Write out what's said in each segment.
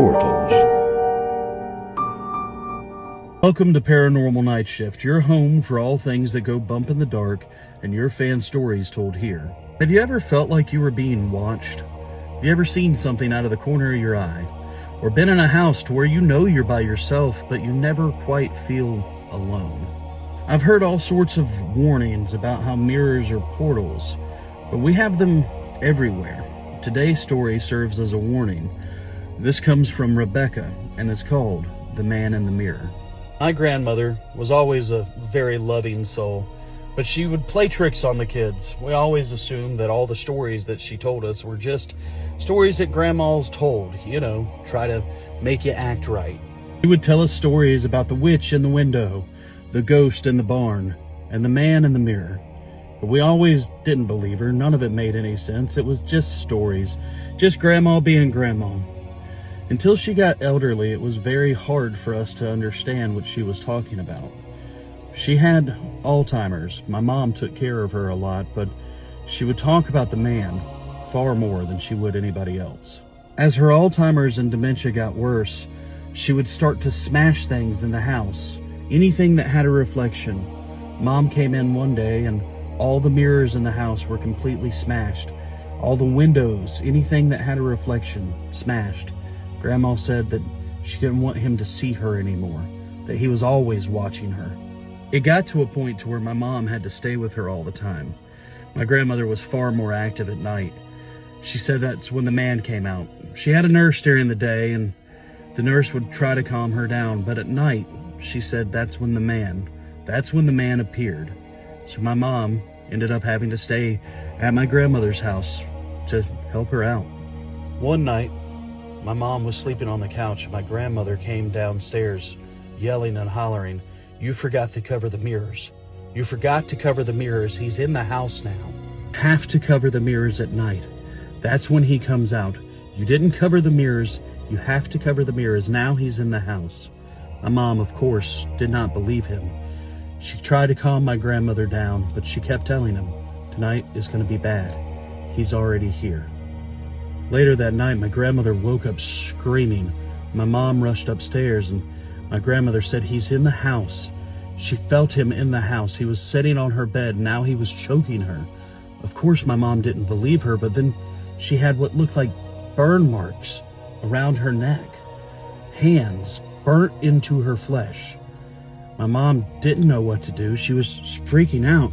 portals. Welcome to Paranormal Nightshift, your home for all things that go bump in the dark and your fan stories told here. Have you ever felt like you were being watched? Have you ever seen something out of the corner of your eye? Or been in a house to where you know you're by yourself, but you never quite feel alone? I've heard all sorts of warnings about how mirrors are portals, but we have them everywhere. Today's story serves as a warning. This comes from Rebecca, and it's called The Man in the Mirror. My grandmother was always a very loving soul, but she would play tricks on the kids. We always assumed that all the stories that she told us were just stories that grandmas told, try to make you act right. She would tell us stories about the witch in the window, the ghost in the barn, and the man in the mirror. But we always didn't believe her. None of it made any sense. It was just stories, just grandma being grandma. Until she got elderly, it was very hard for us to understand what she was talking about. She had Alzheimer's. My mom took care of her a lot, but she would talk about the man far more than she would anybody else. As her Alzheimer's and dementia got worse, she would start to smash things in the house. Anything that had a reflection. Mom came in one day and all the mirrors in the house were completely smashed. All the windows, anything that had a reflection, smashed. Grandma said that she didn't want him to see her anymore, that he was always watching her. It got to a point to where my mom had to stay with her all the time. My grandmother was far more active at night. She said that's when the man came out. She had a nurse during the day and the nurse would try to calm her down, but at night, she said that's when the man appeared. So my mom ended up having to stay at my grandmother's house to help her out. One night, my mom was sleeping on the couch and my grandmother came downstairs yelling and hollering, "You forgot to cover the mirrors. You forgot to cover the mirrors. He's in the house now. Have to cover the mirrors at night. That's when he comes out. You didn't cover the mirrors. You have to cover the mirrors. Now he's in the house." My mom, of course, did not believe him. She tried to calm my grandmother down, but she kept telling him, "Tonight is going to be bad. He's already here." Later that night, my grandmother woke up screaming. My mom rushed upstairs and my grandmother said, "He's in the house." She felt him in the house. He was sitting on her bed. Now he was choking her. Of course, my mom didn't believe her, but then she had what looked like burn marks around her neck. Hands burnt into her flesh. My mom didn't know what to do. She was freaking out.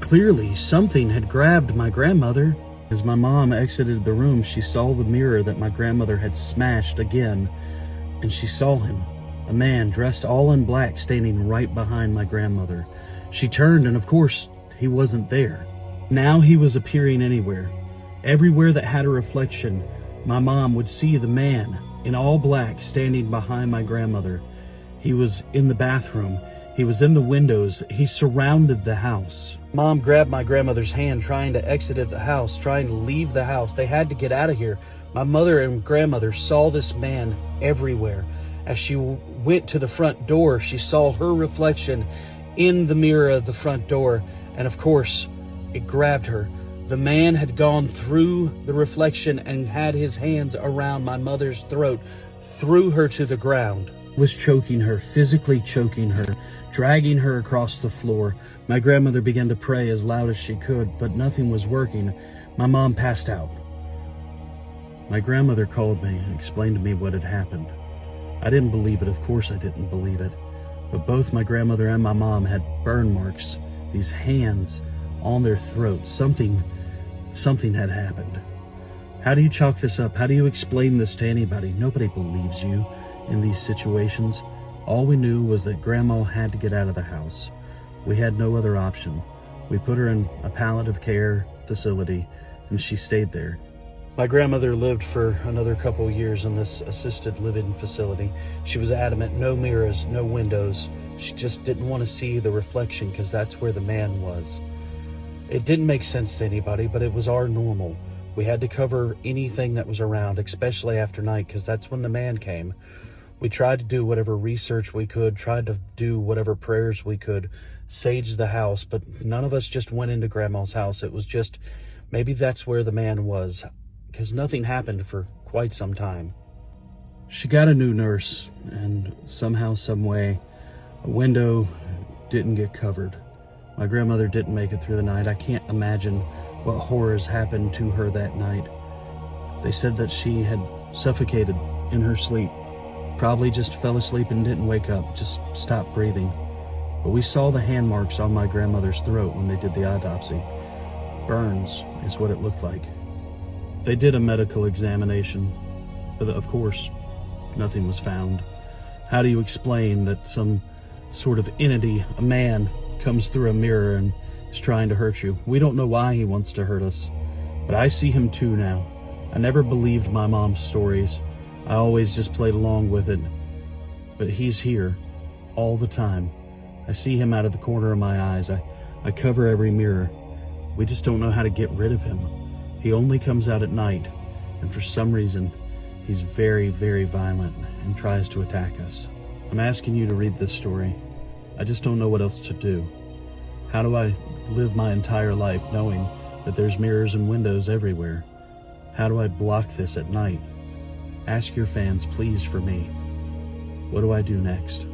Clearly, something had grabbed my grandmother. As my mom exited the room, she saw the mirror that my grandmother had smashed again, and she saw him, a man dressed all in black, standing right behind my grandmother. She turned, and of course, he wasn't there. Now he was appearing anywhere. Everywhere that had a reflection, my mom would see the man in all black standing behind my grandmother. He was in the bathroom. He was in the windows. He surrounded the house. Mom grabbed my grandmother's hand, trying to exit the house, trying to leave the house. They had to get out of here. My mother and grandmother saw this man everywhere. As she went to the front door, she saw her reflection in the mirror of the front door. And of course, it grabbed her. The man had gone through the reflection and had his hands around my mother's throat, threw her to the ground. Was choking her, physically choking her, dragging her across the floor. My grandmother began to pray as loud as she could, but nothing was working. My mom passed out. My grandmother called me and explained to me what had happened. I didn't believe it. Of course I didn't believe it. But both my grandmother and my mom had burn marks, these hands on their throats. Something had happened. How do you chalk this up? How do you explain this to anybody? Nobody believes you in these situations. All we knew was that grandma had to get out of the house. We had no other option. We put her in a palliative care facility and she stayed there. My grandmother lived for another couple years in this assisted living facility. She was adamant, no mirrors, no windows. She just didn't want to see the reflection because that's where the man was. It didn't make sense to anybody, but it was our normal. We had to cover anything that was around, especially after night, because that's when the man came. We tried to do whatever research we could, tried to do whatever prayers we could, sage the house, but none of us just went into Grandma's house. It was just, maybe that's where the man was, because nothing happened for quite some time. She got a new nurse, and somehow, some way, a window didn't get covered. My grandmother didn't make it through the night. I can't imagine what horrors happened to her that night. They said that she had suffocated in her sleep. Probably just fell asleep and didn't wake up, just stopped breathing. But we saw the hand marks on my grandmother's throat when they did the autopsy. Burns is what it looked like. They did a medical examination, but of course, nothing was found. How do you explain that some sort of entity, a man, comes through a mirror and is trying to hurt you? We don't know why he wants to hurt us, but I see him too now. I never believed my mom's stories. I always just played along with it. But he's here all the time. I see him out of the corner of my eyes. I cover every mirror. We just don't know how to get rid of him. He only comes out at night, and for some reason, he's very, very violent and tries to attack us. I'm asking you to read this story. I just don't know what else to do. How do I live my entire life knowing that there's mirrors and windows everywhere? How do I block this at night? Ask your fans, please, for me. What do I do next?